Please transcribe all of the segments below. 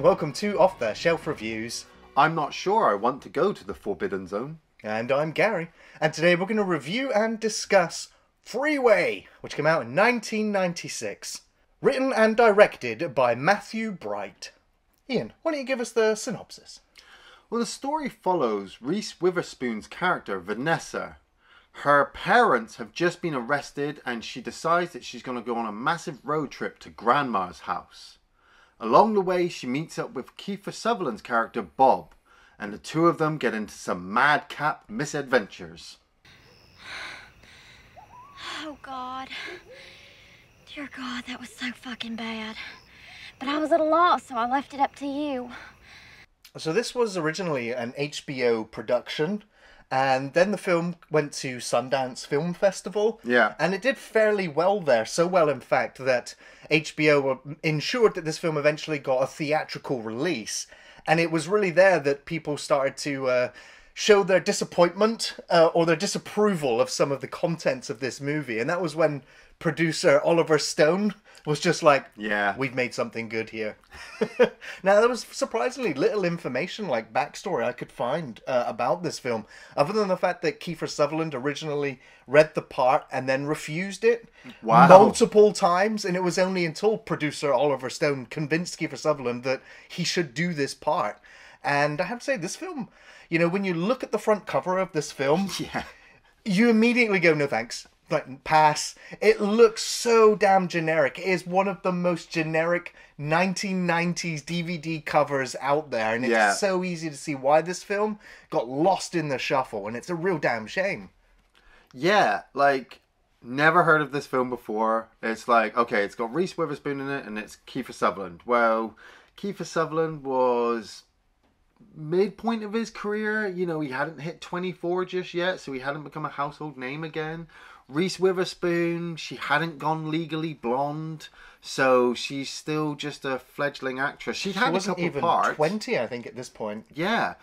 and welcome to Off the Shelf Reviews. I'm not sure I want to go to the Forbidden Zone. And I'm Gary, and today we're going to review and discuss Freeway, which came out in 1996. Written and directed by Matthew Bright. Ian, why don't you give us the synopsis? Well, the story follows Reese Witherspoon's character, Vanessa. Her parents have just been arrested and she decides that she's going to go on a massive road trip to Grandma's house. Along the way, she meets up with Kiefer Sutherland's character, Bob, and the two of them get into some madcap misadventures. Oh, God. Dear God, that was so fucking bad. But I was at a loss, so I left it up to you. So this was originally an HBO production, and then the film went to Sundance Film Festival. Yeah. And it did fairly well there, so well in fact that HBO ensured that this film eventually got a theatrical release. And it was really there that people started to show their disappointment or their disapproval of some of the contents of this movie. And that was when producer Oliver Stone was just like, yeah, we've made something good here. Now, there was surprisingly little information, like backstory, I could find about this film, other than the fact that Kiefer Sutherland originally read the part and then refused it multiple times. And it was only until producer Oliver Stone convinced Kiefer Sutherland that he should do this part. And I have to say, this film, you know, when you look at the front cover of this film, yeah, you immediately go, no thanks. Like, pass. It looks so damn generic. It is one of the most generic 1990s DVD covers out there. And it's so easy to see why this film got lost in the shuffle. And it's a real damn shame. Yeah, like, never heard of this film before. It's like, okay, it's got Reese Witherspoon in it and it's Kiefer Sutherland. Well, Kiefer Sutherland was midpoint of his career. You know, he hadn't hit 24 just yet, so he hadn't become a household name again. Reese Witherspoon, she hadn't gone legally blonde, so she's still just a fledgling actress. She had a couple even parts. 20, I think, at this point. Yeah,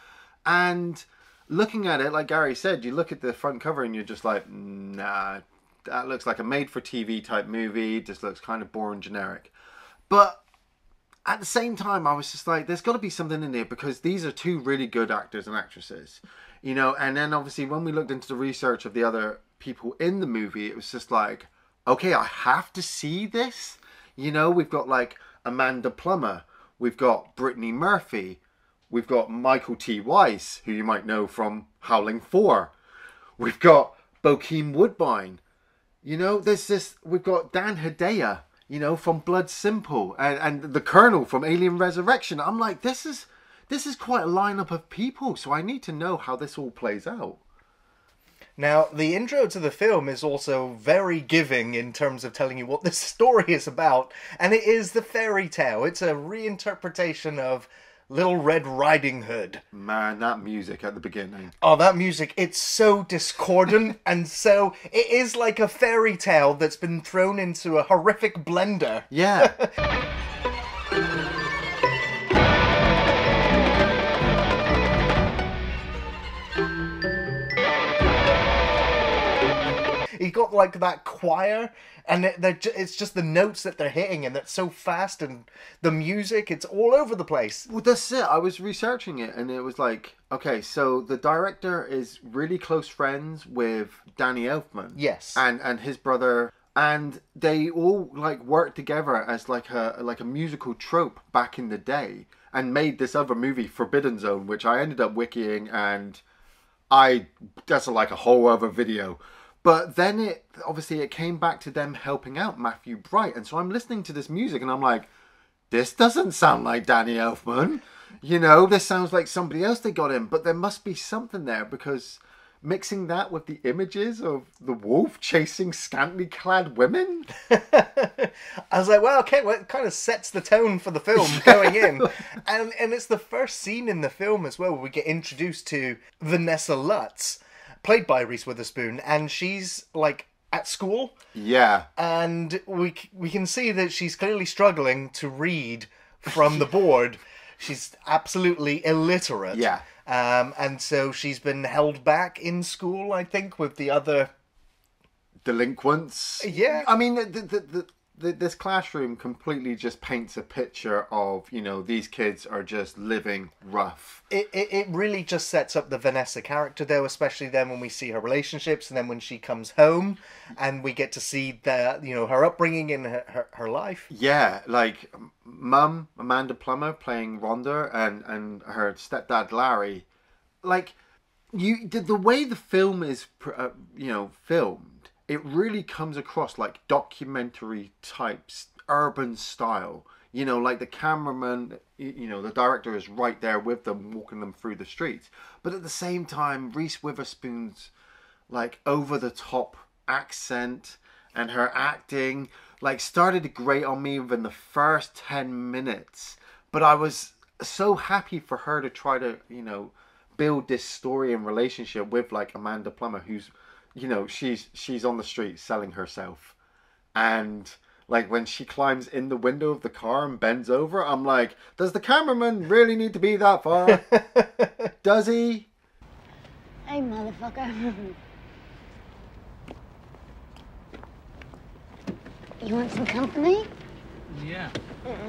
and looking at it, like Gary said, you look at the front cover and you're just like, nah, that looks like a made-for-TV type movie. Just looks kind of boring, generic. But at the same time, I was just like, there's got to be something in there because these are two really good actors and actresses, you know. And then obviously when we looked into the research of the other people in the movie, it was just like, okay, I have to see this. You know, we've got like Amanda Plummer, we've got Brittany Murphy, we've got Michael T. Weiss, who you might know from Howling 4. We've got Bokeem Woodbine. You know, we've got Dan Hedaya, you know, from Blood Simple, and the Colonel from Alien Resurrection. I'm like, this is quite a lineup of people, so I need to know how this all plays out. Now, the intro to the film is also very giving in terms of telling you what this story is about, and it is the fairy tale. It's a reinterpretation of Little Red Riding Hood. Man, that music at the beginning. Oh, that music, it's so discordant, and so it is like a fairy tale that's been thrown into a horrific blender. Yeah. You got like that choir, and it's just the notes that they're hitting, and that's so fast, and the music, it's all over the place. Well, that's it. I was researching it, and it was like, okay, so the director is really close friends with Danny Elfman. Yes. And his brother, and they all like worked together as like a musical trope back in the day, and made this other movie, Forbidden Zone, which I ended up wikiing, and that's like a whole other video. But then it came back to them helping out Matthew Bright. And so I'm listening to this music and I'm like, this doesn't sound like Danny Elfman. You know, this sounds like somebody else they got in. But there must be something there because mixing that with the images of the wolf chasing scantily clad women. I was like, well, okay, well, it kind of sets the tone for the film going in. And it's the first scene in the film as well where we get introduced to Vanessa Lutz, played by Reese Witherspoon, and she's like at school. Yeah. And we can see that she's clearly struggling to read from the board. She's absolutely illiterate. Yeah. And so she's been held back in school, I think, with the other delinquents. Yeah. I mean, this classroom completely just paints a picture of, you know, these kids are just living rough. It really just sets up the Vanessa character, though, especially then when we see her relationships, and then when she comes home, and we get to see the, you know, her upbringing in her life. Yeah, like Mum, Amanda Plummer playing Rhonda, and her stepdad Larry. Like, the way the film is, you know, filmed, it really comes across like documentary types, urban style. You know, like the cameraman, you know, the director is right there with them, walking them through the streets. But at the same time, Reese Witherspoon's like over the top accent and her acting like started to grate on me within the first 10 minutes. But I was so happy for her to try to, you know, build this story and relationship with like Amanda Plummer, who's, you know, she's on the street selling herself. And like when she climbs in the window of the car and bends over, I'm like, does the cameraman really need to be that far? Does he? Hey, motherfucker. You want some company? Yeah.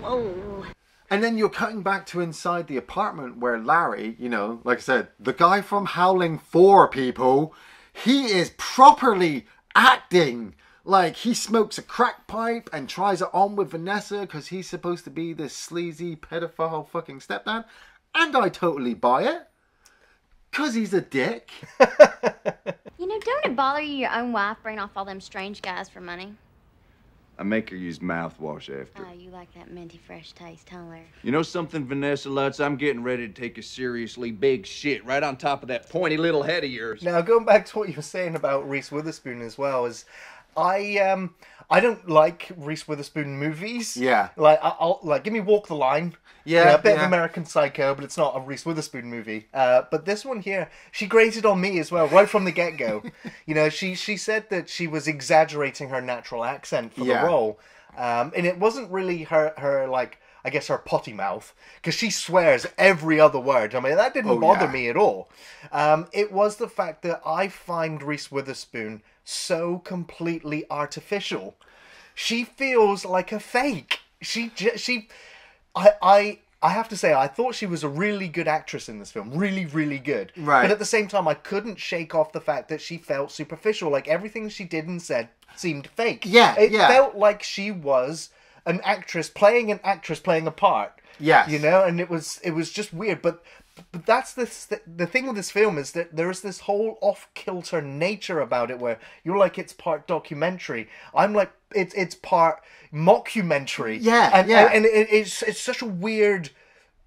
Oh. And then you're cutting back to inside the apartment where Larry, you know, like I said, the guy from Howling 4, people, he is properly acting. Like, he smokes a crack pipe and tries it on with Vanessa because he's supposed to be this sleazy pedophile fucking stepdad. And I totally buy it. Because he's a dick. You know, don't it bother you your own wife bringing off all them strange guys for money? I make her use mouthwash after. Oh, you like that minty fresh taste, huh, Larry? You know something, Vanessa Lutz? I'm getting ready to take a seriously big shit right on top of that pointy little head of yours. Now, going back to what you were saying about Reese Witherspoon as well, is I don't like Reese Witherspoon movies. Yeah. Like, I'll like, give me Walk the Line. Yeah, A bit of yeah. American Psycho, but it's not a Reese Witherspoon movie. But this one here, she grated on me as well, right from the get-go. You know, she said that she was exaggerating her natural accent for the role. And it wasn't really her like, I guess her potty mouth, because she swears every other word. I mean, that didn't bother me at all. It was the fact that I find Reese Witherspoon so completely artificial. She feels like a fake. I have to say, I thought she was a really good actress in this film. Really, really good. Right. But at the same time, I couldn't shake off the fact that she felt superficial. Like, everything she did and said seemed fake. It felt like she was an actress playing a part. Yes. You know, and it was just weird. But that's the thing with this film is that there is this whole off-kilter nature about it where you're like, it's part documentary. I'm like, it's part mockumentary. And it's such a weird,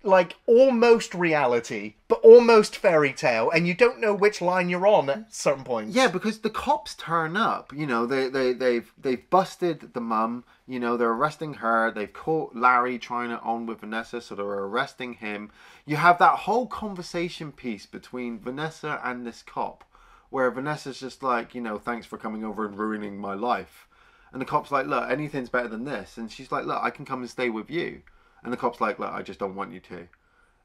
like, almost reality, but almost fairy tale, and you don't know which line you're on at certain points. Yeah, because the cops turn up. You know, they've busted the mum. You know, they're arresting her. They've caught Larry trying it on with Vanessa, so they're arresting him. You have that whole conversation piece between Vanessa and this cop, where Vanessa's just like, you know, thanks for coming over and ruining my life. And the cop's like, look, anything's better than this. And she's like, look, I can come and stay with you. And the cop's like, look, I just don't want you to.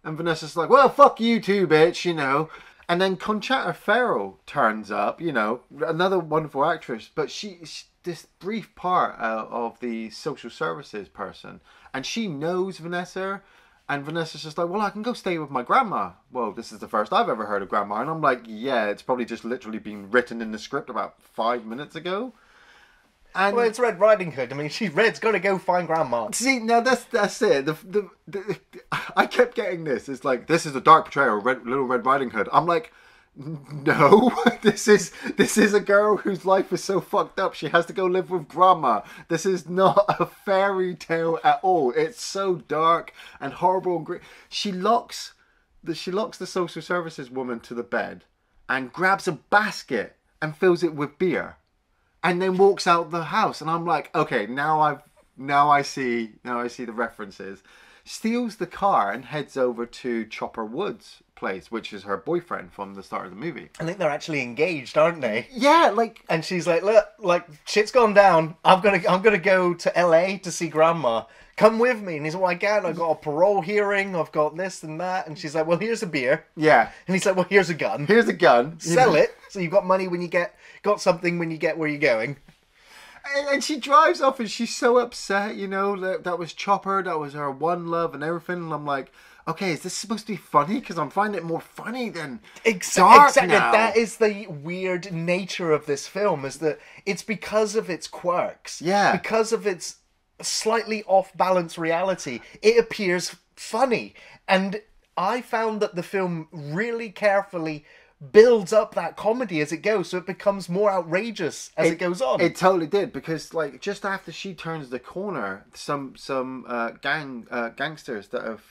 And Vanessa's like, well, fuck you too, bitch, you know. And then Conchata Ferrell turns up, you know, another wonderful actress. But she's this brief part of the social services person. And she knows Vanessa. And Vanessa's just like, well, I can go stay with my grandma. Well, this is the first I've ever heard of grandma. And I'm like, yeah, it's probably just literally been written in the script about 5 minutes ago. And well, it's Red Riding Hood. I mean, Red's got to go find Grandma. See, now that's it. I kept getting this. It's like, this is a dark portrayal of Little Red Riding Hood. I'm like, no, this is a girl whose life is so fucked up she has to go live with Grandma. This is not a fairy tale at all. It's so dark and horrible and she locks the social services woman to the bed and grabs a basket and fills it with beer. And then walks out the house, and I'm like, okay, now I see the references. Steals the car and heads over to Chopper Wood's place, which is her boyfriend from the start of the movie. I think they're actually engaged, aren't they? Yeah, like, and she's like, look, like, shit's gone down. I'm gonna go to LA to see Grandma. Come with me. And he's like, well, I can't. I've got a parole hearing. I've got this and that. And she's like, well, here's a beer. Yeah. And he's like, well, here's a gun. Here's a gun. Sell it. So you've got money when you got something when you get where you're going. And she drives off and she's so upset, you know, that was Chopper, that was her one love and everything. And I'm like, okay, is this supposed to be funny? Because I'm finding it more funny than dark exactly. now. That is the weird nature of this film, is that it's because of its quirks. Yeah. Because of its slightly off-balance reality, it appears funny. And I found that the film really carefully builds up that comedy as it goes, so it becomes more outrageous as it goes on. It totally did, because like just after she turns the corner, some gangsters that have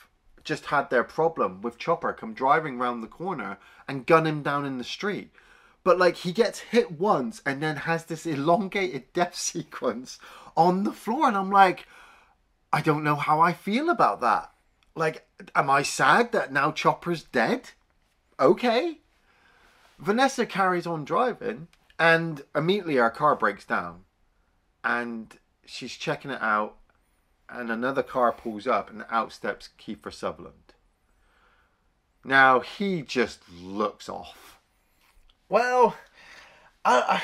just had their problem with Chopper come driving round the corner and gun him down in the street. But like he gets hit once and then has this elongated death sequence on the floor, and I'm like, I don't know how I feel about that. Like, am I sad that now Chopper's dead? Okay. Vanessa carries on driving, and immediately our car breaks down, and she's checking it out, and another car pulls up, and out steps Kiefer Sutherland. Now, he just looks off. Well, I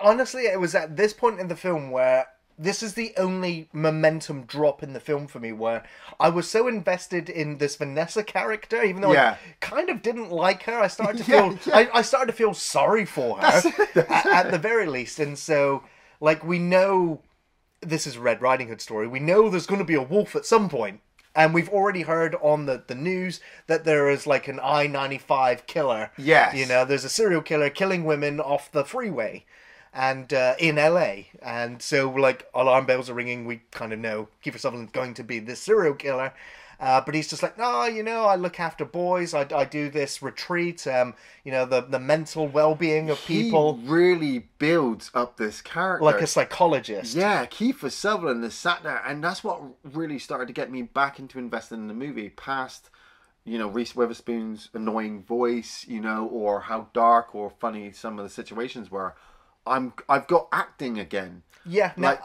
honestly, it was at this point in the film where this is the only momentum drop in the film for me, where I was so invested in this Vanessa character, even though I kind of didn't like her. I started to feel I started to feel sorry for her at the very least. And so, like, we know this is a Red Riding Hood story. We know there's going to be a wolf at some point. And we've already heard on the news that there is like an I-95 killer. Yes. You know, there's a serial killer killing women off the freeway. And in LA, and so like alarm bells are ringing. We kind of know Kiefer Sutherland's going to be this serial killer, but he's just like, no, you know, I look after boys. I do this retreat. You know, the mental well-being of people. He really builds up this character like a psychologist. Yeah, Kiefer Sutherland is sat there, and that's what really started to get me back into investing in the movie. Past, you know, Reese Witherspoon's annoying voice, you know, or how dark or funny some of the situations were. I've got acting again. Yeah, now,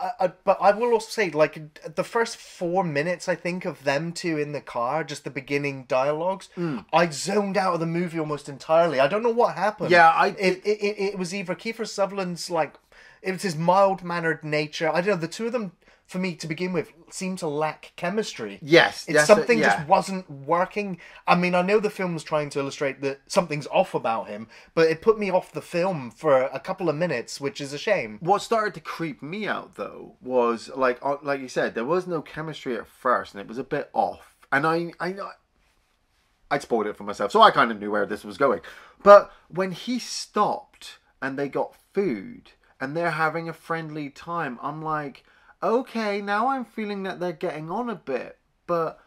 but I will also say, like, the first 4 minutes, I think, of them two in the car, just the beginning dialogues, I zoned out of the movie almost entirely. I don't know what happened. Yeah, it was either Kiefer Sutherland's, like, it was his mild-mannered nature. I don't know, the two of them, for me, to begin with, seemed to lack chemistry. Yes. Something just wasn't working. I mean, I know the film was trying to illustrate that something's off about him, but it put me off the film for a couple of minutes, which is a shame. What started to creep me out, though, was, like you said, there was no chemistry at first, and it was a bit off. And I'd spoiled it for myself, so I kind of knew where this was going. But when he stopped, and they got food, and they're having a friendly time, I'm like, okay, now I'm feeling that they're getting on a bit. But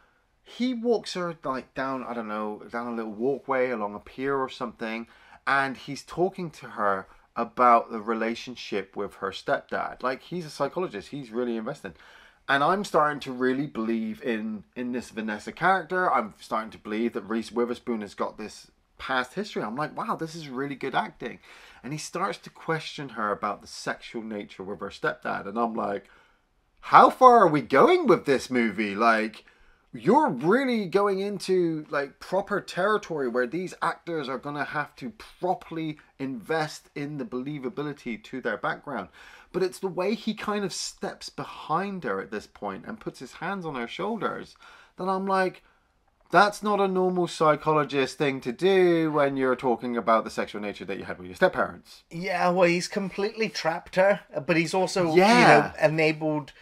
he walks her like down, I don't know, down a little walkway along a pier or something, and he's talking to her about the relationship with her stepdad. Like, he's a psychologist, he's really invested. And I'm starting to really believe in this Vanessa character. I'm starting to believe that Reese Witherspoon has got this past history. I'm like, wow, this is really good acting. And he starts to question her about the sexual nature with her stepdad. And I'm like, how far are we going with this movie? Like, you're really going into like proper territory where these actors are going to have to properly invest in the believability to their background. But it's the way he kind of steps behind her at this point and puts his hands on her shoulders that I'm like, that's not a normal psychologist thing to do when you're talking about the sexual nature that you had with your step-parents. Yeah, well, he's completely trapped her, but he's also, you know, enabled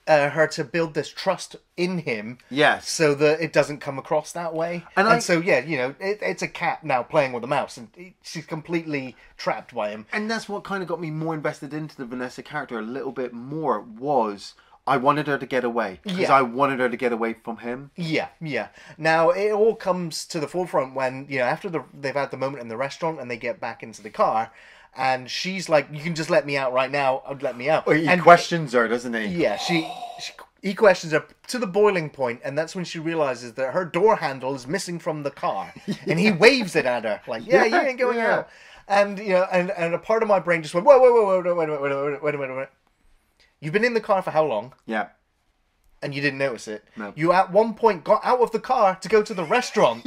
her to build this trust in him. Yes. So that it doesn't come across that way. And so, yeah, you know, it's a cat now playing with a mouse, and she's completely trapped by him. And that's what kind of got me more invested into the Vanessa character a little bit more, was I wanted her to get away. Because I wanted her to get away from him. Yeah, yeah. Now, it all comes to the forefront when, you know, after they've had the moment in the restaurant and they get back into the car, and she's like, you can just let me out right now. Let me out. Well, he questions her, doesn't he? Yeah, he questions her to the boiling point, and that's when she realizes that her door handle is missing from the car. And he waves it at her, like, you ain't going out. And, you know, and a part of my brain just went, wait a minute. You've been in the car for how long? Yeah. And you didn't notice it. No. You at one point got out of the car to go to the restaurant.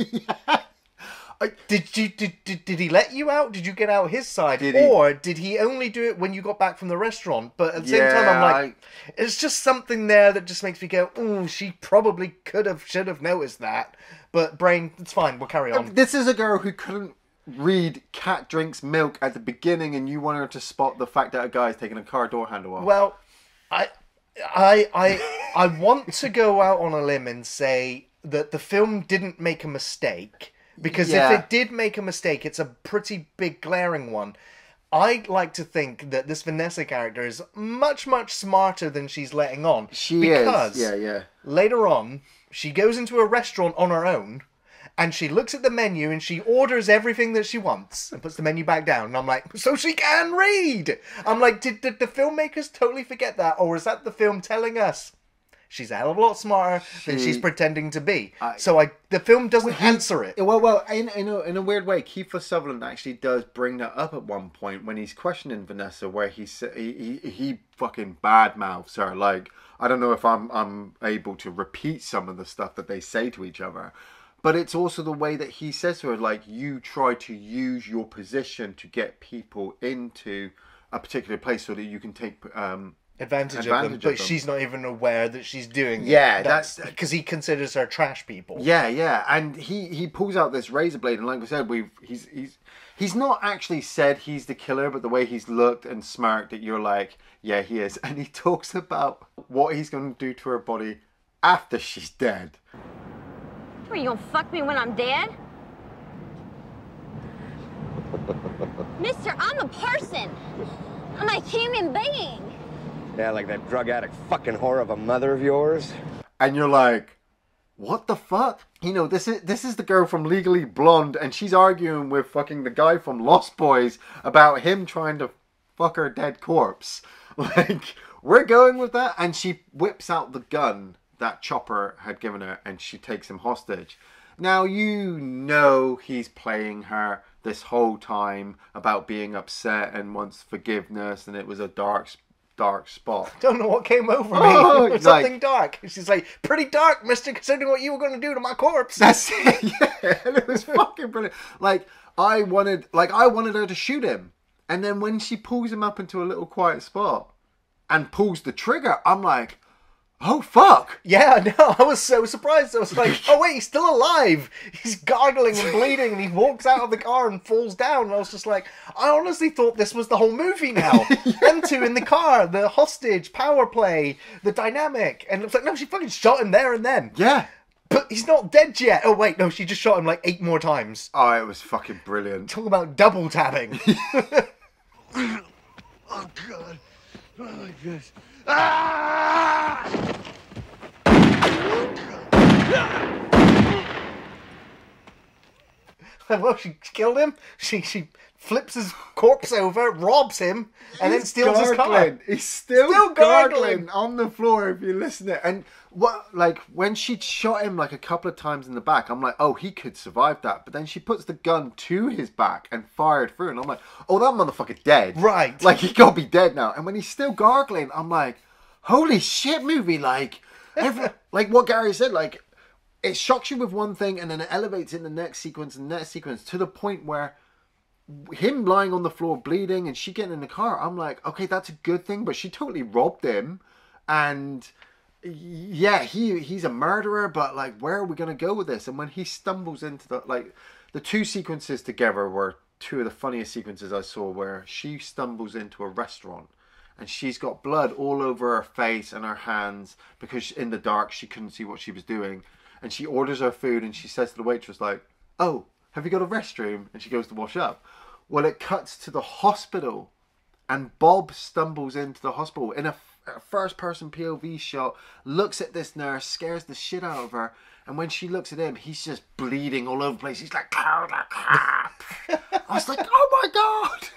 Did he let you out? Did you get out his side? Did he only do it when you got back from the restaurant? But at the same time, I'm like, it's just something there that just makes me go, ooh, she probably should have noticed that. But brain, it's fine, we'll carry on. This is a girl who couldn't read cat drinks milk at the beginning, and you want her to spot the fact that a guy's taking a car door handle off. Well, I want to go out on a limb and say that the film didn't make a mistake. Because if it did make a mistake, it's a pretty big glaring one. I like to think that this Vanessa character is much, much smarter than she's letting on. She is. Yeah. Later on, she goes into a restaurant on her own, and she looks at the menu and she orders everything that she wants and puts the menu back down. And I'm like, so she can read! I'm like, did the filmmakers totally forget that? Or is that the film telling us she's a hell of a lot smarter than she's pretending to be? The film doesn't answer it. Well, in a weird way, Kiefer Sutherland actually does bring that up at one point when he's questioning Vanessa, where he fucking badmouths her. Like, I don't know if I'm able to repeat some of the stuff that they say to each other, but it's also the way that he says to her, like, you try to use your position to get people into a particular place so that you can take advantage of them, but she's not even aware that she's doing it. Yeah, that's because he considers her trash people. Yeah, and he pulls out this razor blade, and like I said, he's not actually said he's the killer, but the way he's looked and smirked, that you're like, yeah, he is. And he talks about what he's going to do to her body after she's dead. Are you gonna fuck me when I'm dead? Mister, I'm a person. I'm a human being. Yeah, like that drug addict fucking whore of a mother of yours. And you're like, what the fuck? You know, this is the girl from Legally Blonde, and she's arguing with fucking the guy from Lost Boys about him trying to fuck her dead corpse. Like, we're going with that? And she whips out the gun that Chopper had given her, and she takes him hostage. Now, you know he's playing her this whole time about being upset and wants forgiveness, and it was a dark spot. Don't know what came over me. Something dark. She's like, pretty dark, mister, considering what you were going to do to my corpse. That's it, yeah. And it was fucking brilliant. Like, I wanted her to shoot him. And then when she pulls him up into a little quiet spot and pulls the trigger, I'm like, oh, fuck. Yeah, no, I was so surprised. I was like, oh, wait, he's still alive. He's gargling and bleeding, and he walks out of the car and falls down. And I was just like, I honestly thought this was the whole movie now. Them two in the car, the hostage, power play, the dynamic. And it was like, no, she fucking shot him there and then. Yeah. But he's not dead yet. Oh, wait, no, she just shot him like 8 more times. Oh, it was fucking brilliant. Talk about double tabbing. Oh, God. Oh, my goodness. Ah! Well, she killed him. She flips his corpse over, robs him, and then steals his car. He's still gargling on the floor if you listen to it. And when she shot him like a couple of times in the back, I'm like, oh, he could survive that. But then she puts the gun to his back and fired through, and I'm like, oh, that motherfucker's dead. Right. Like, he gotta be dead now. And when he's still gargling, I'm like, holy shit, movie. Like what Gary said, like, it shocks you with one thing and then it elevates in the next sequence and next sequence to the point where him lying on the floor bleeding and she getting in the car, I'm like, okay, that's a good thing, but she totally robbed him. And yeah, he's a murderer, but like, where are we going to go with this? And when he stumbles into the two sequences together were two of the funniest sequences I saw, where she stumbles into a restaurant and she's got blood all over her face and her hands because in the dark she couldn't see what she was doing. And she orders her food and she says to the waitress, like, oh, have you got a restroom? And she goes to wash up. Well, it cuts to the hospital and Bob stumbles into the hospital in a first-person POV shot, looks at this nurse, scares the shit out of her. And when she looks at him, he's just bleeding all over the place. He's like, oh, crap. I was like, oh, my God.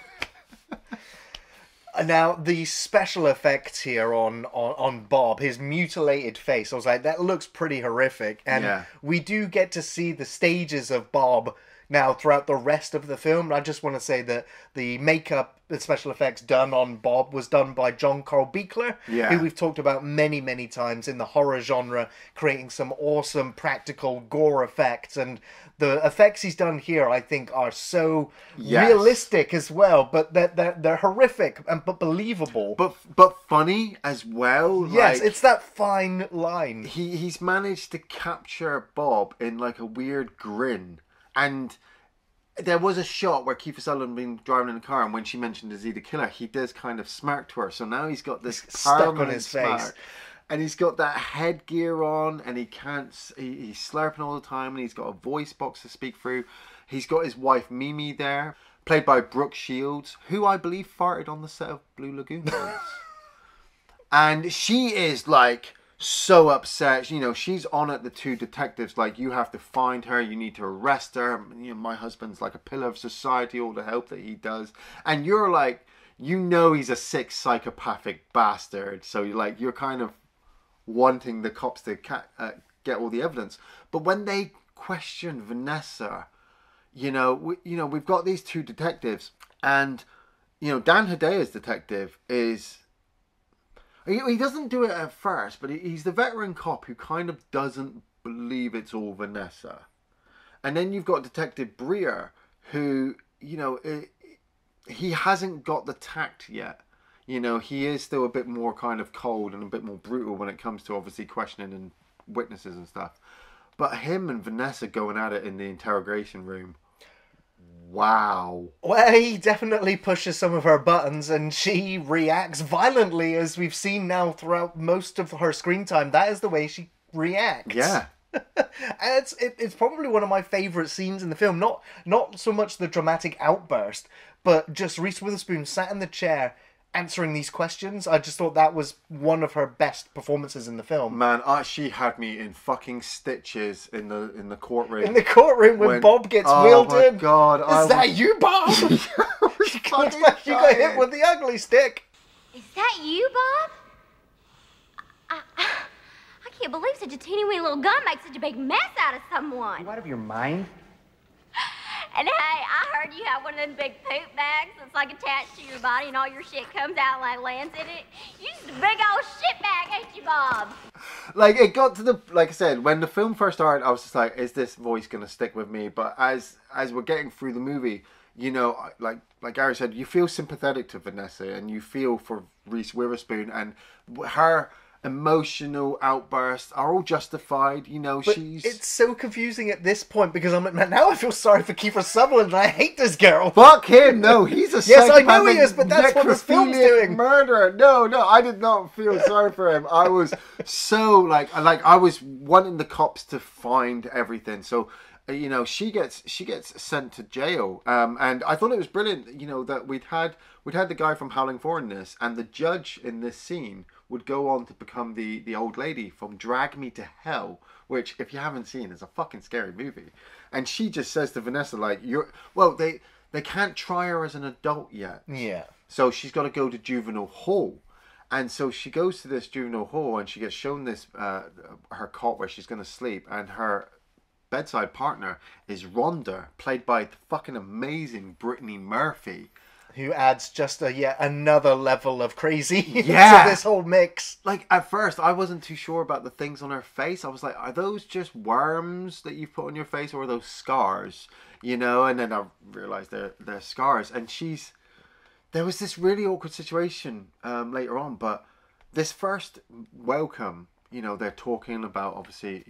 Now, the special effects here on Bob, his mutilated face, I was like, that looks pretty horrific. And we do get to see the stages of Bob Now, throughout the rest of the film, I just want to say that the makeup, the special effects done on Bob was done by John Carl Buechler, Yeah. who we've talked about many, many times in the horror genre, creating some awesome practical gore effects. And the effects he's done here, I think, are so realistic as well, but they're horrific but believable. But funny as well. Yes, like, it's that fine line. He's managed to capture Bob in like a weird grin. And there was a shot where Kiefer Sutherland been driving in the car, and when she mentioned is he the killer, he does kind of smirk to her. So now he's got this stuck on his smirk, face. and he's got that headgear on, and he's slurping all the time, and he's got a voice box to speak through. He's got his wife Mimi there, played by Brooke Shields, who I believe farted on the set of Blue Lagoon once. And she is like so upset. You know, she's on at the two detectives like, you have to find her, you need to arrest her. You know, my husband's like a pillar of society, all the help that he does. And you're like, you know, he's a sick psychopathic bastard. So you're kind of wanting the cops to get all the evidence. But when they question Vanessa, we've got these two detectives, and Dan Hedaya's detective is. He doesn't do it at first, but he's the veteran cop who kind of doesn't believe it's all Vanessa. And then you've got Detective Breer, who, he hasn't got the tact yet. He is still a bit more kind of cold and a bit more brutal when it comes to obviously questioning and witnesses and stuff. But him and Vanessa going at it in the interrogation room. Wow. Well, he definitely pushes some of her buttons, and she reacts violently, as we've seen now throughout most of her screen time. That is the way she reacts. Yeah. And it's probably one of my favourite scenes in the film. Not so much the dramatic outburst, but just Reese Witherspoon sat in the chair answering these questions. I just thought that was one of her best performances in the film. Man, she had me in fucking stitches in the courtroom. In the courtroom when Bob gets wheeled in. Oh my God. Is that you, Bob? You got hit with the ugly stick. Is that you, Bob? I can't believe such a teeny weeny little gun makes such a big mess out of someone. You out of your mind? And hey, I heard you have one of them big poop bags that's like attached to your body and all your shit comes out and like lands in it. You're just a big old shit bag, ain't you, Bob? Like, it got to like I said, when the film first started, I was just like, is this voice going to stick with me? But as we're getting through the movie, like Gary said, you feel sympathetic to Vanessa and you feel for Reese Witherspoon, and her emotional outbursts are all justified. But it's so confusing at this point because I'm like, man, now I feel sorry for Kiefer Sutherland and I hate this girl. Fuck him! No, he's a yes, I know he is, but that's what this film's doing. Murderer. No, I did not feel sorry for him. I was so like I was wanting the cops to find everything. So she gets sent to jail, and I thought it was brilliant. That we'd had the guy from Howling 4 in this, and the judge in this scene would go on to become the old lady from Drag Me to Hell, which, if you haven't seen, is a fucking scary movie. And she just says to Vanessa, like, they can't try her as an adult yet. Yeah. So she's got to go to juvenile hall. And so she goes to this juvenile hall and she gets shown this, her cot where she's going to sleep, and her bedside partner is Rhonda, played by the fucking amazing Brittany Murphy. Who adds just yet another level of crazy to this whole mix. Like, at first, I wasn't too sure about the things on her face. I was like, are those just worms that you've put on your face, or are those scars? And then I realised they're scars. And there was this really awkward situation later on, but this first welcome, they're talking about, obviously,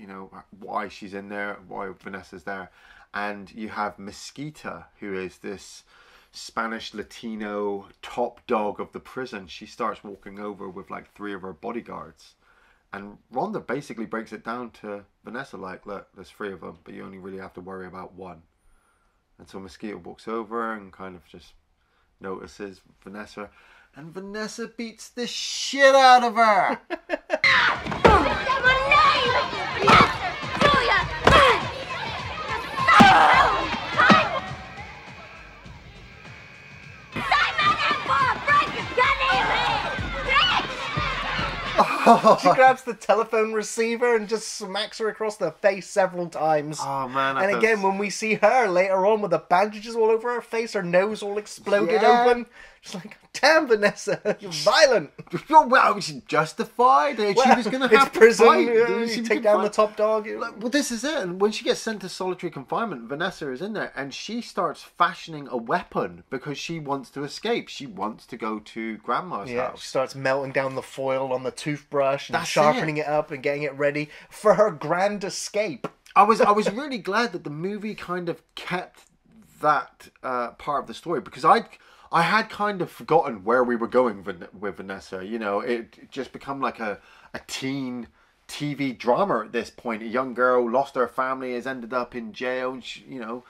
why she's in there, why Vanessa's there. And you have Mesquita, who is this Spanish Latino top dog of the prison. She starts walking over with like 3 of her bodyguards, and Rhonda basically breaks it down to Vanessa like, look, there's 3 of them, but you only really have to worry about 1. And so Mosquito walks over and kind of just notices Vanessa, and Vanessa beats the shit out of her. Say my name! Vanessa! Julia! She grabs the telephone receiver and just smacks her across the face several times. Oh man! And again, when we see her later on with the bandages all over her face, her nose all exploded Yeah. open, just like, damn, Vanessa, you're violent. Well, she's justified. She was going to have It's to prison. fight. You She was take gonna down the fight. top dog. Well, this is it. And when she gets sent to solitary confinement, Vanessa is in there, and she starts fashioning a weapon because she wants to escape. She wants to go to Grandma's Yeah, house. she starts melting down the foil on the toothbrush and That's sharpening it up and getting it ready for her grand escape. I was really glad that the movie kind of kept that part of the story, because I had kind of forgotten where we were going with Vanessa. You know, it just become like a teen TV drama at this point. A young girl lost her family, has ended up in jail, and she, you know,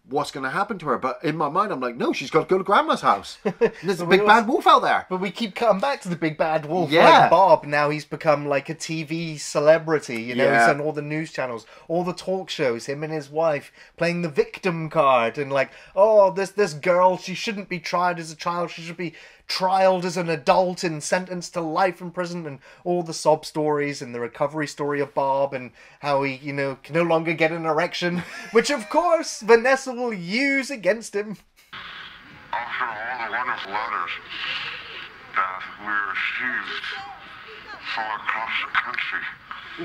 what's going to happen to her? But in my mind, I'm like, no, she's got to go to Grandma's house. There's a big bad wolf out there. But we keep cutting back to the big bad wolf. Yeah. Like Bob, now he's become like a TV celebrity. You know, Yeah. he's on all the news channels, all the talk shows, him and his wife playing the victim card. And like, oh, this girl, she shouldn't be tried as a child. She should be trialed as an adult and sentenced to life in prison, and all the sob stories and the recovery story of Bob and how he, you know, can no longer get an erection, which of course Vanessa will use against him. After all the wonderful letters that we received from across the country,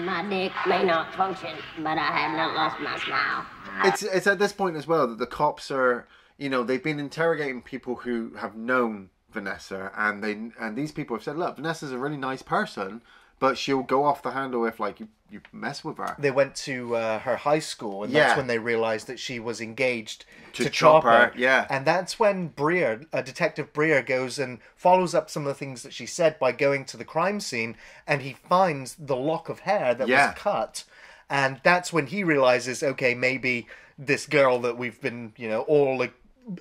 My dick may not function, but I have not lost my smile. It's at this point as well that the cops are, you know, they've been interrogating people who have known Vanessa, and these people have said, look, Vanessa's a really nice person, but she'll go off the handle if like you mess with her. They went to her high school, and Yeah. that's when they realized that she was engaged to Chopper, Chopper. yeah. And that's when Detective Breer goes and follows up some of the things that she said by going to the crime scene, and he finds the lock of hair that Yeah. was cut. And that's when he realizes, okay, maybe this girl that we've been, you know, all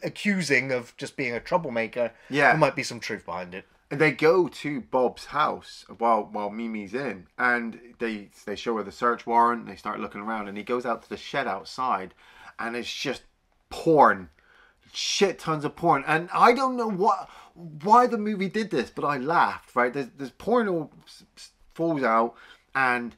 accusing of just being a troublemaker, Yeah. there might be some truth behind it. And they go to Bob's house while Mimi's in, and they show her the search warrant, and they start looking around, and he goes out to the shed outside, and it's just porn. Shit tons of porn. And I don't know why the movie did this, but I laughed, right? There's porn all falls out, and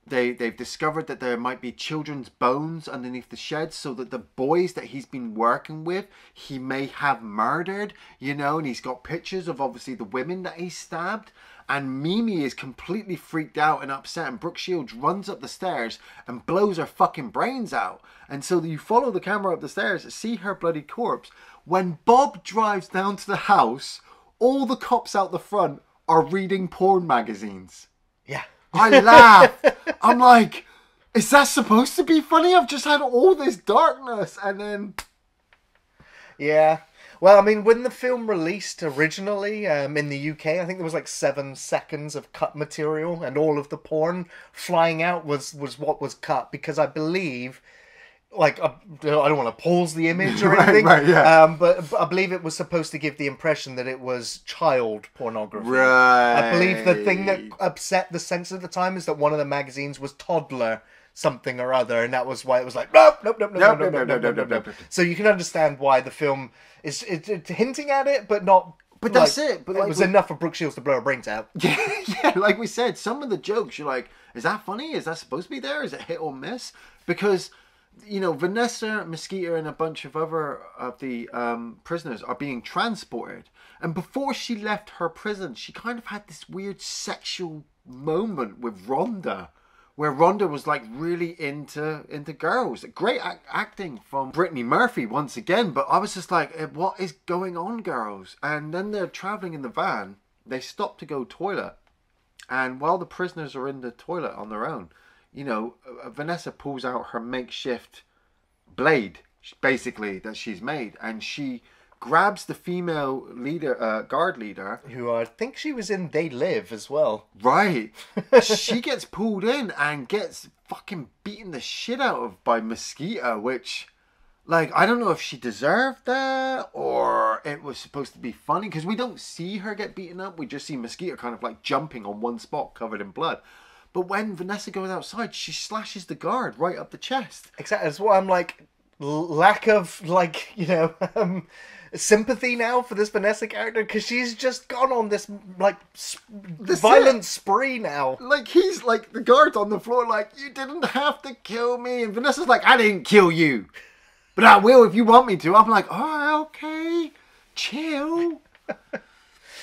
they've discovered that there might be children's bones underneath the shed, so that the boys that he's been working with, he may have murdered, you know, and he's got pictures of obviously the women that he stabbed. And Mimi is completely freaked out and upset, and Brooke Shields runs up the stairs and blows her fucking brains out. And so you follow the camera up the stairs, see her bloody corpse. When Bob drives down to the house, all the cops out the front are reading porn magazines. Yeah. I laugh. I'm like, is that supposed to be funny? I've just had all this darkness, and then... Yeah. Well, I mean, when the film released originally in the UK, I think there was like 7 seconds of cut material, and all of the porn flying out was what was cut, because I believe, like, I don't want to pause the image or anything, right, yeah. but I believe it was supposed to give the impression that it was child pornography. Right. I believe the thing that upset the censor at the time is that one of the magazines was toddler something or other, and that was why it was like, nope. So you can understand why the film is it's hinting at it, but not. But that's it. But it like was enough for Brooke Shields to blow her brains out. Yeah, like we said, some of the jokes, you're like, is that funny? Is that supposed to be there? Is it hit or miss? Because, you know, Vanessa, Mosquito, and a bunch of other of the prisoners are being transported. And before she left her prison, she kind of had this weird sexual moment with Rhonda, where Rhonda was like really into girls. Great acting from Brittany Murphy once again, but I was just like, what is going on, girls? And then they're traveling in the van. They stop to go toilet, and while the prisoners are in the toilet on their own, you know, Vanessa pulls out her makeshift blade, basically, that she's made, and she grabs the female leader, guard leader, Who I think she was in They Live as well. right? She gets pulled in and gets fucking beaten the shit out of by Mosquito, which, like, I don't know if she deserved that or it was supposed to be funny, because we don't see her get beaten up. We just see Mosquito kind of like jumping on one spot covered in blood. But when Vanessa goes outside, she slashes the guard right up the chest. Exactly. That's why I'm like, lack of, like, sympathy now for this Vanessa character, because she's just gone on this, like, violent spree now. Like, he's like, the guard's on the floor, like, you didn't have to kill me. And Vanessa's like, I didn't kill you, but I will if you want me to. I'm like, oh, okay, chill.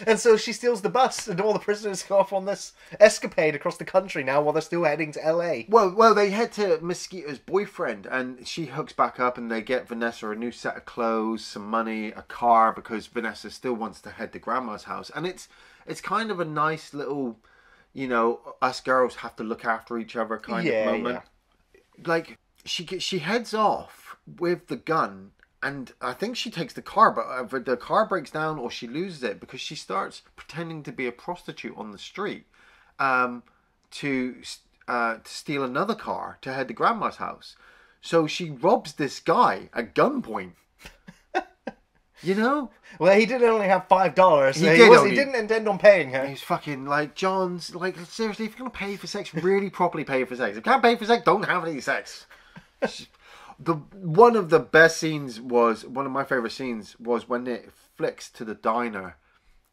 And so she steals the bus, and all the prisoners go off on this escapade across the country now while they're still heading to LA. Well, they head to Mosquito's boyfriend, and she hooks back up, and they get Vanessa a new set of clothes, some money, a car, because Vanessa still wants to head to Grandma's house. And it's kind of a nice little, us girls have to look after each other kind of moment. Yeah. Like, she heads off with the gun. And I think she takes the car, but the car breaks down or she loses it because she starts pretending to be a prostitute on the street to steal another car to head to Grandma's house. So she robs this guy at gunpoint. Well, he did only have $5. He didn't intend on paying her. He's fucking like, John's like, seriously, if you're going to pay for sex, really properly pay for sex. If you can't pay for sex, don't have any sex. One of the best scenes was, one of my favorite scenes was when it flicks to the diner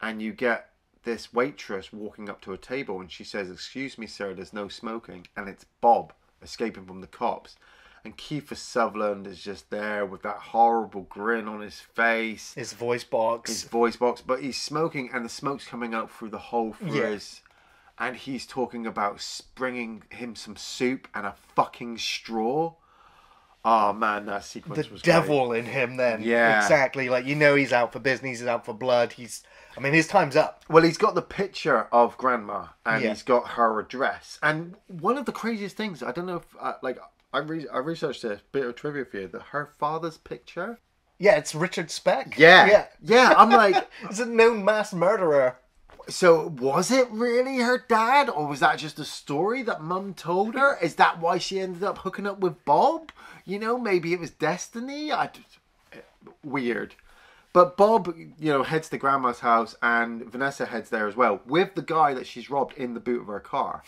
and you get this waitress walking up to a table and she says, "Excuse me, sir, there's no smoking." And it's Bob escaping from the cops. And Kiefer Sutherland is just there with that horrible grin on his face. His voice box. But he's smoking and the smoke's coming out through the hole through his... And he's talking about bringing him some soup and a fucking straw. Oh man, that sequence was the devil in him then. Yeah. Exactly. Like, he's out for business, he's out for blood. His time's up. Well, he's got the picture of Grandma and he's got her address. And one of the craziest things, I don't know if, I researched this bit of trivia for you, that her father's picture. Yeah, it's Richard Speck. Yeah. I'm like... He's a known mass murderer. So, was it really her dad? Or was that just a story that Mum told her? Is that why she ended up hooking up with Bob? Maybe it was destiny? Weird. But Bob, heads to Grandma's house and Vanessa heads there as well with the guy that she's robbed in the boot of her car.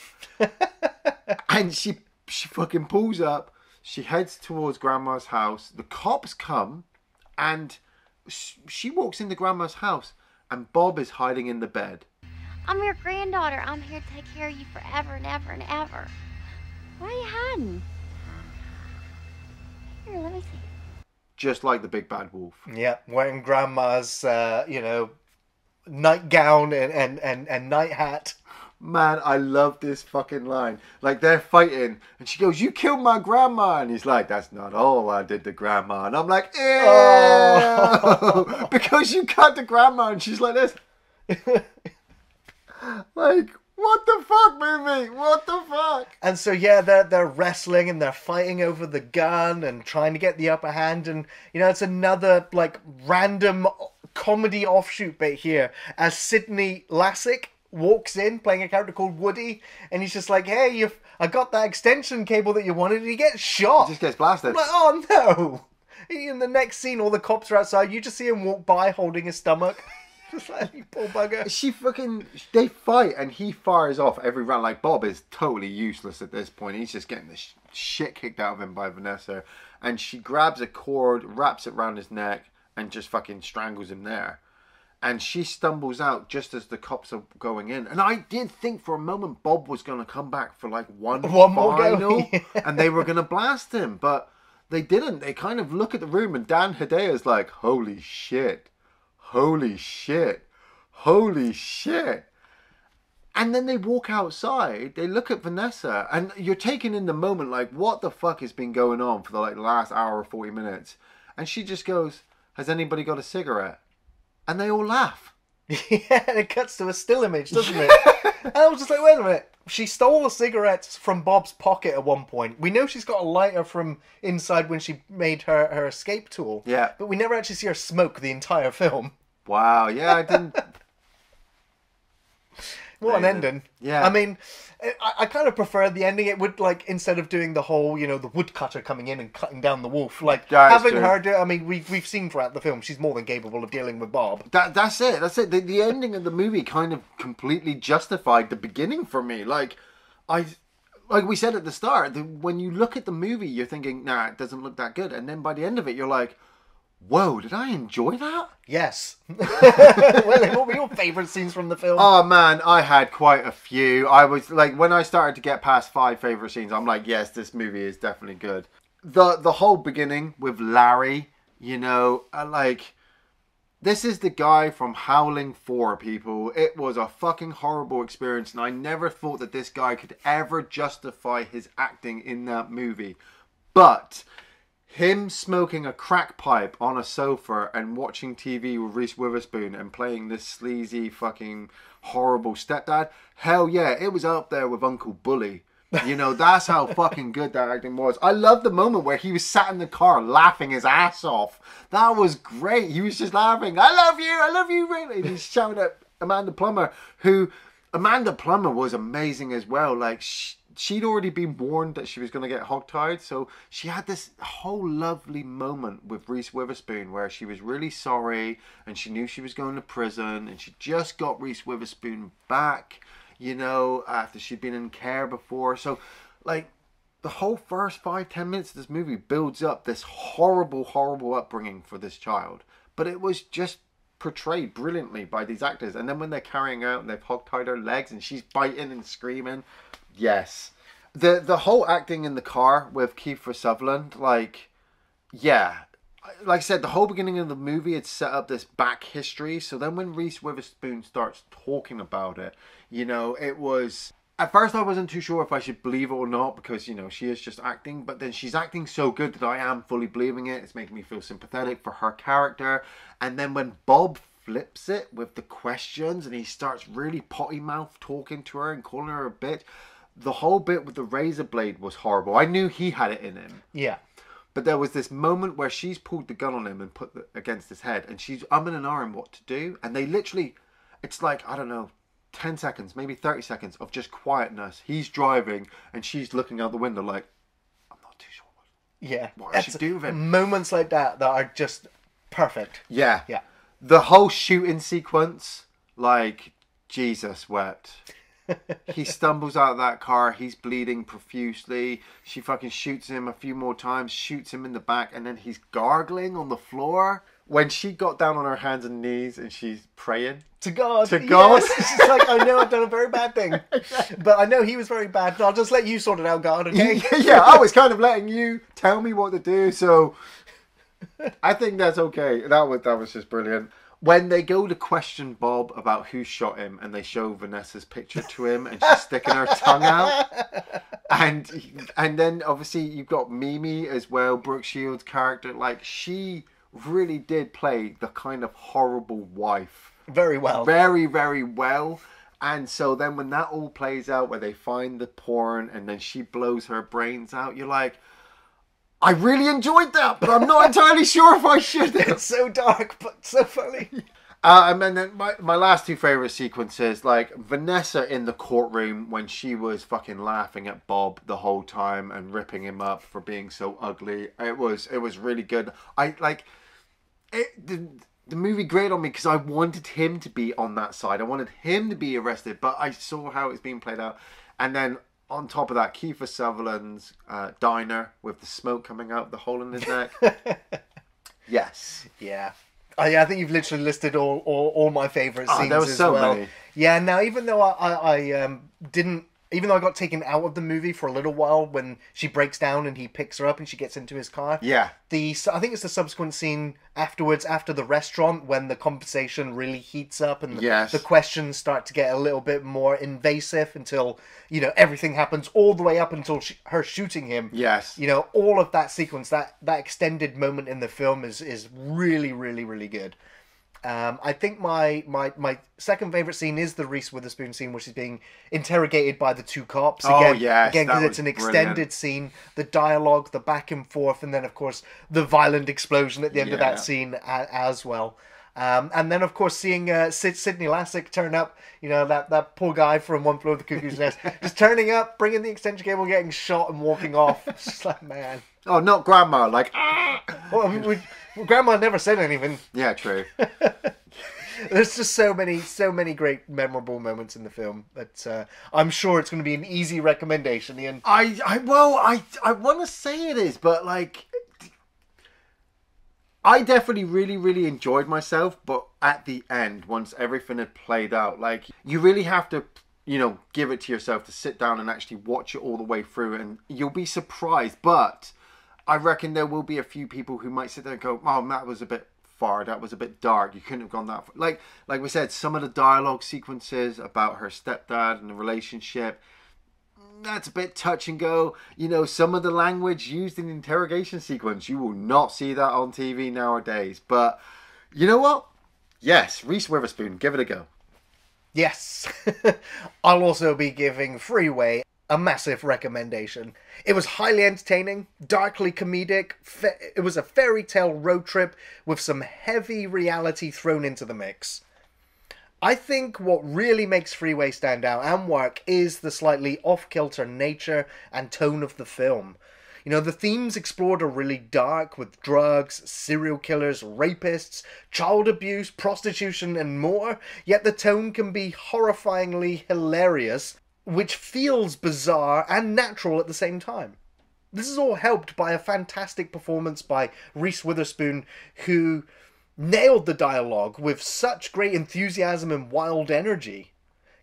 And she fucking pulls up. She heads towards Grandma's house. The cops come and she walks into Grandma's house and Bob is hiding in the bed. I'm your granddaughter. I'm here to take care of you forever and ever and ever. Why are you hiding? Here, let me see. Just like the big bad wolf. Yeah, wearing Grandma's, nightgown and night hat. Man, I love this fucking line. Like, they're fighting, and she goes, "You killed my grandma," and he's like, "That's not all I did to Grandma." And I'm like, ew! Oh. Because you cut to Grandma, and she's like this. Like, what the fuck, movie? What the fuck? And so, they're wrestling and they're fighting over the gun and trying to get the upper hand. And, it's another, like, random comedy offshoot bit here as Sidney Lassick walks in playing a character called Woody. And he's just like, "Hey, I got that extension cable that you wanted." And he gets shot. He just gets blasted. I'm like, oh, no. In the next scene, all the cops are outside. You just see him walk by holding his stomach. Just like, you poor bugger. They fight and he fires off every round. Like, Bob is totally useless at this point. He's just getting the shit kicked out of him by Vanessa. And she grabs a cord, wraps it around his neck, and just fucking strangles him there. And she stumbles out just as the cops are going in. And I did think for a moment Bob was going to come back for like one more final. go. And they were going to blast him. But they didn't. They kind of look at the room and Dan Hedaya's like, "Holy shit. Holy shit. Holy shit." And then they walk outside, they look at Vanessa, and you're taken in the moment like, what the fuck has been going on for the last hour or 40 minutes? And she just goes, "Has anybody got a cigarette?" And they all laugh. Yeah, and it cuts to a still image, doesn't it? And I was just like, wait a minute. She stole cigarettes from Bob's pocket at one point. We know she's got a lighter from inside when she made her escape tool. Yeah. But we never actually see her smoke the entire film. Wow, yeah, I didn't... What an ending. Yeah. I mean, I kind of prefer the ending. It would, like, instead of doing the whole, the woodcutter coming in and cutting down the wolf, like, having her do... I mean, we've seen throughout the film, she's more than capable of dealing with Bob. That's it. The ending of the movie kind of completely justified the beginning for me. Like, like we said at the start, when you look at the movie, you're thinking, nah, it doesn't look that good. And then by the end of it, you're like, whoa, did I enjoy that? Yes. What were your favourite scenes from the film? Oh man, I had quite a few. I was like, when I started to get past 5 favourite scenes, I'm like, yes, this movie is definitely good. The whole beginning with Larry, you know, like, this is the guy from Howling 4, people. It was a fucking horrible experience, and I never thought that this guy could ever justify his acting in that movie. But him smoking a crack pipe on a sofa and watching TV with Reese Witherspoon and playing this sleazy fucking horrible stepdad, hell yeah, it was up there with Uncle Bully. You know, that's how fucking good that acting was. I love the moment where he was sat in the car laughing his ass off. That was great. He was just laughing. I love you, really. And he's shouting at Amanda Plummer, who, Amanda Plummer was amazing as well. Like, she'd already been warned that she was going to get hogtied. So she had this whole lovely moment with Reese Witherspoon where she was really sorry and she knew she was going to prison and she just got Reese Witherspoon back, you know, after she'd been in care before. So, like, the whole first 5-10 minutes of this movie builds up this horrible, horrible upbringing for this child. But it was just portrayed brilliantly by these actors. And then when they're carrying out and they've hogtied her legs and she's biting and screaming, yes. The whole acting in the car with Kiefer Sutherland, like, yeah. Like I said, the whole beginning of the movie had set up this back history. So then when Reese Witherspoon starts talking about it, you know, it was... At first I wasn't too sure if I should believe it or not because, you know, she is just acting. But then she's acting so good that I am fully believing it. It's making me feel sympathetic for her character. And then when Bob flips it with the questions and he starts really potty mouth talking to her and calling her a bitch, the whole bit with the razor blade was horrible. I knew he had it in him. Yeah. But there was this moment where she's pulled the gun on him and put it against his head and she's umming and ahhing what to do. And they literally, it's like, I don't know, 10 seconds, maybe 30 seconds of just quietness. He's driving and she's looking out the window like, I'm not too sure what I should do with it. Moments like that are just perfect. Yeah. Yeah. The whole shooting sequence, like, Jesus wept. He stumbles out of that car, he's bleeding profusely. She fucking shoots him a few more times, shoots him in the back, and then he's gargling on the floor. When she got down on her hands and knees and she's praying to God. To God. Yes. She's like, I know I've done a very bad thing, but I know he was very bad. I'll just let you sort it out, God, okay? Yeah, I was kind of letting you tell me what to do, so I think that's okay. That was just brilliant. When they go to question Bob about who shot him and they show Vanessa's picture to him and she's sticking her tongue out. And then obviously you've got Mimi as well, Brooke Shields' character. Like, she really did play the kind of horrible wife. Very well. Very, very well. And so then when that all plays out where they find the porn and then she blows her brains out, you're like, I really enjoyed that, but I'm not entirely sure if I should. It's so dark, but so funny. And then my last 2 favourite sequences, like Vanessa in the courtroom when she was fucking laughing at Bob the whole time and ripping him up for being so ugly. It was really good. The movie grated on me because I wanted him to be on that side. I wanted him to be arrested, but I saw how it's being played out. And then on top of that, Kiefer Sutherland's diner with the smoke coming out the hole in his neck. Yes. Yeah. I think you've literally listed all my favourite scenes there was as so well. many. Yeah, now even though I didn't... Even though I got taken out of the movie for a little while when she breaks down and he picks her up and she gets into his car. Yeah. I think it's the subsequent scene afterwards, after the restaurant, when the conversation really heats up and the questions start to get a little bit more invasive until, you know, everything happens all the way up until her shooting him. Yes. You know, all of that sequence, that extended moment in the film is really, really, really good. I think my second favourite scene is the Reese Witherspoon scene, which is being interrogated by the 2 cops. Again, because it's an extended scene. The dialogue, the back and forth, and then, of course, the violent explosion at the end of that scene as well. And then, of course, seeing Sidney Lassick turn up, you know, that poor guy from One Flew Over the Cuckoo's Nest, just turning up, bringing the extension cable, getting shot and walking off. It's just like, man. Oh, not Grandma, like... Well, Grandma never said anything. Yeah, true. There's just so many great memorable moments in the film that I'm sure it's going to be an easy recommendation, Ian. I want to say it is, but like, I definitely really enjoyed myself, but at the end, once everything had played out, like, you really have to, you know, give it to yourself to sit down and actually watch it all the way through, and you'll be surprised. But I reckon there will be a few people who might sit there and go, oh, that was a bit far, that was a bit dark, you couldn't have gone that far. Like we said, some of the dialogue sequences about her stepdad and the relationship, that's a bit touch and go. You know, some of the language used in the interrogation sequence, you will not see that on TV nowadays. But you know what? Yes, Reese Witherspoon, give it a go. Yes. I'll also be giving Freeway a massive recommendation. It was highly entertaining, darkly comedic. It was a fairy tale road trip with some heavy reality thrown into the mix. I think what really makes Freeway stand out and work is the slightly off-kilter nature and tone of the film. You know, the themes explored are really dark, with drugs, serial killers, rapists, child abuse, prostitution, and more, yet the tone can be horrifyingly hilarious, which feels bizarre and natural at the same time. This is all helped by a fantastic performance by Reese Witherspoon, who nailed the dialogue with such great enthusiasm and wild energy.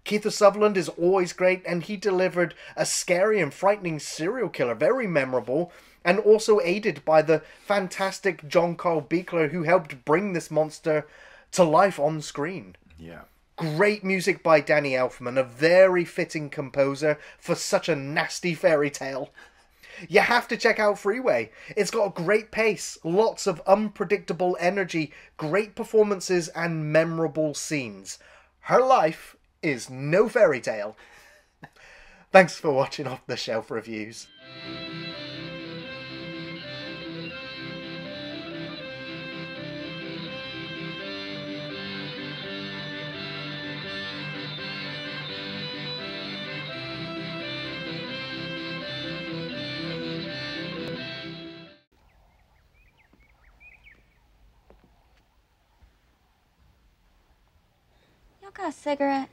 Kiefer Sutherland is always great, and he delivered a scary and frightening serial killer, very memorable, and also aided by the fantastic John Carl Buechler, who helped bring this monster to life on screen. Yeah. Great music by Danny Elfman, a very fitting composer for such a nasty fairy tale. You have to check out Freeway. It's got a great pace, lots of unpredictable energy, great performances, and memorable scenes. Her life is no fairy tale. Thanks for watching Off the Shelf Reviews. Y'all got a cigarette?